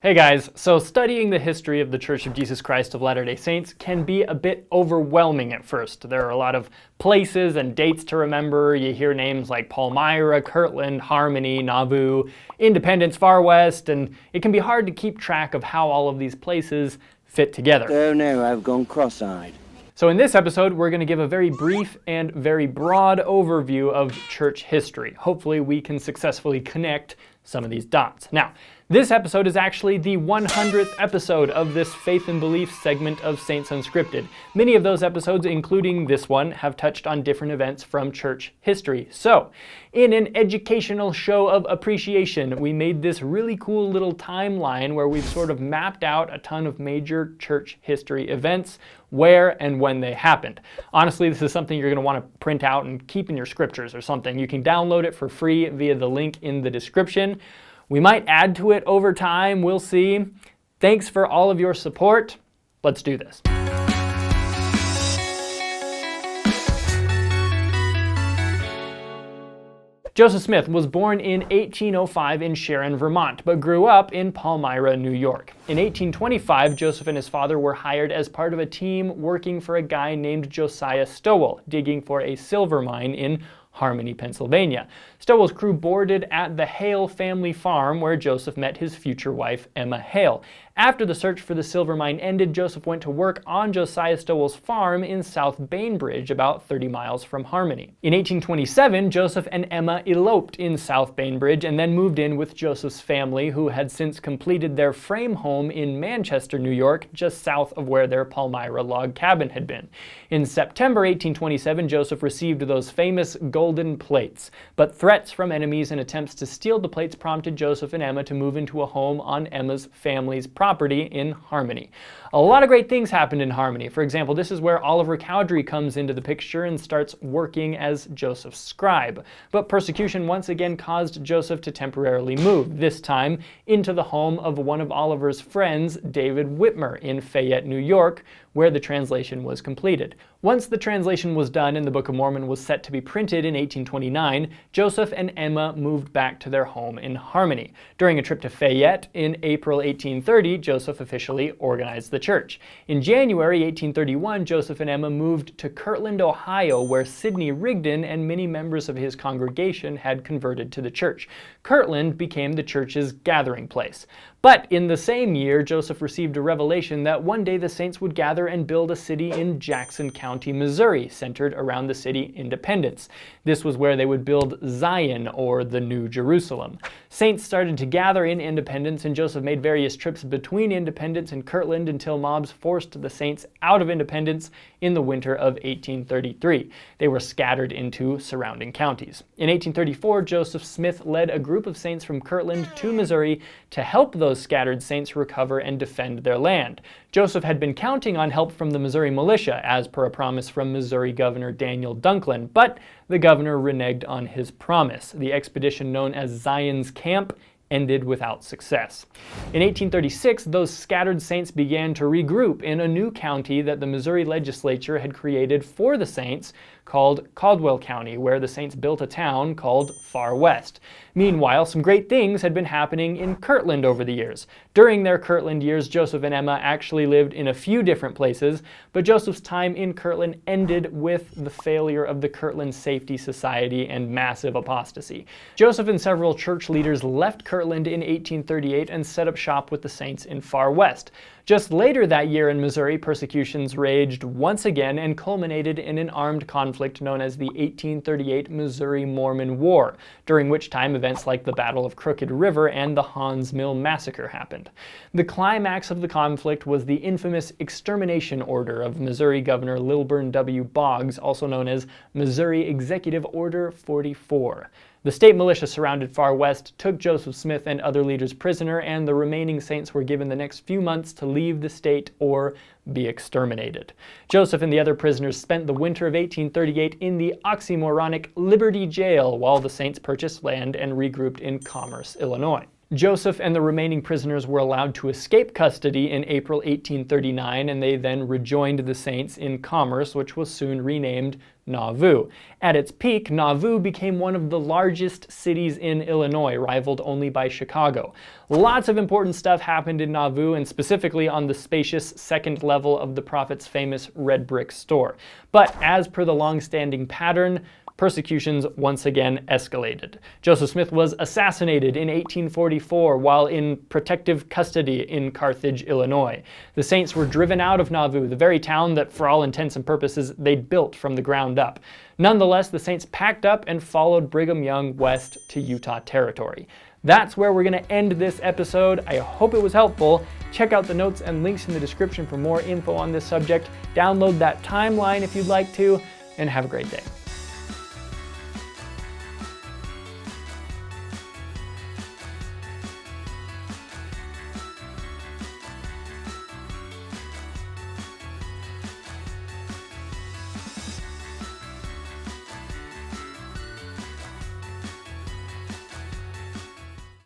Hey guys, so studying the history of the Church of Jesus Christ of Latter-day Saints can be a bit overwhelming at first. There are a lot of places and dates to remember. You hear names like Palmyra, Kirtland, Harmony, Nauvoo, Independence, Far West, and it can be hard to keep track of how all of these places fit together. Oh no, I've gone cross-eyed. So in this episode, we're going to give a very brief and very broad overview of church history. Hopefully we can successfully connect some of these dots. Now, this episode is actually the 100th episode of this Faith and Belief segment of Saints Unscripted. Many of those episodes, including this one, have touched on different events from church history. So, in an educational show of appreciation, we made this really cool little timeline where we've sort of mapped out a ton of major church history events, where and when they happened. Honestly, this is something you're going to want to print out and keep in your scriptures or something. You can download it for free via the link in the description. We might add to it over time, we'll see. Thanks for all of your support. Let's do this. Joseph Smith was born in 1805 in Sharon, Vermont, but grew up in Palmyra, New York. In 1825, Joseph and his father were hired as part of a team working for a guy named Josiah Stowell, digging for a silver mine in Harmony, Pennsylvania. Stowell's crew boarded at the Hale family farm where Joseph met his future wife, Emma Hale. After the search for the silver mine ended, Joseph went to work on Josiah Stowell's farm in South Bainbridge, about 30 miles from Harmony. In 1827, Joseph and Emma eloped in South Bainbridge and then moved in with Joseph's family, who had since completed their frame home in Manchester, New York, just south of where their Palmyra log cabin had been. In September 1827, Joseph received those famous golden plates, but threats from enemies and attempts to steal the plates prompted Joseph and Emma to move into a home on Emma's family's property in Harmony. A lot of great things happened in Harmony. For example, this is where Oliver Cowdery comes into the picture and starts working as Joseph's scribe. But persecution once again caused Joseph to temporarily move, this time into the home of one of Oliver's friends, David Whitmer, in Fayette, New York, where the translation was completed. Once the translation was done and the Book of Mormon was set to be printed in 1829, Joseph and Emma moved back to their home in Harmony. During a trip to Fayette in April 1830, Joseph officially organized the church. In January 1831, Joseph and Emma moved to Kirtland, Ohio, where Sidney Rigdon and many members of his congregation had converted to the church. Kirtland became the church's gathering place. But in the same year, Joseph received a revelation that one day the saints would gather and build a city in Jackson County, Missouri, centered around the city Independence. This was where they would build Zion, or the New Jerusalem. Saints started to gather in Independence, and Joseph made various trips between Independence and Kirtland until mobs forced the saints out of Independence in the winter of 1833. They were scattered into surrounding counties. In 1834, Joseph Smith led a group of saints from Kirtland to Missouri to help those scattered saints recover and defend their land. Joseph had been counting on help from the Missouri militia, as per a promise from Missouri Governor Daniel Dunklin, but the governor reneged on his promise. The expedition, known as Zion's Camp, ended without success. In 1836, those scattered saints began to regroup in a new county that the Missouri legislature had created for the saints, called Caldwell County, where the saints built a town called Far West. Meanwhile, some great things had been happening in Kirtland over the years. During their Kirtland years, Joseph and Emma actually lived in a few different places, but Joseph's time in Kirtland ended with the failure of the Kirtland Safety Society and massive apostasy. Joseph and several church leaders left Kirtland in 1838 and set up shop with the saints in Far West. Just later that year in Missouri, persecutions raged once again and culminated in an armed conflict known as the 1838 Missouri Mormon War, during which time events like the Battle of Crooked River and the Haun's Mill Massacre happened. The climax of the conflict was the infamous extermination order of Missouri Governor Lilburn W. Boggs, also known as Missouri Executive Order 44. The state militia surrounded Far West, took Joseph Smith and other leaders prisoner, and the remaining saints were given the next few months to leave the state or be exterminated. Joseph and the other prisoners spent the winter of 1838 in the oxymoronic Liberty Jail while the saints purchased land and regrouped in Commerce, Illinois. Joseph and the remaining prisoners were allowed to escape custody in April 1839, and they then rejoined the saints in Commerce, which was soon renamed Nauvoo. At its peak, Nauvoo became one of the largest cities in Illinois, rivaled only by Chicago. Lots of important stuff happened in Nauvoo, and specifically on the spacious second level of the Prophet's famous red brick store. But as per the long-standing pattern, persecutions once again escalated. Joseph Smith was assassinated in 1844 while in protective custody in Carthage, Illinois. The Saints were driven out of Nauvoo, the very town that for all intents and purposes they'd built from the ground up. Nonetheless, the Saints packed up and followed Brigham Young west to Utah Territory. That's where we're going to end this episode. I hope it was helpful. Check out the notes and links in the description for more info on this subject. Download that timeline if you'd like to, and have a great day.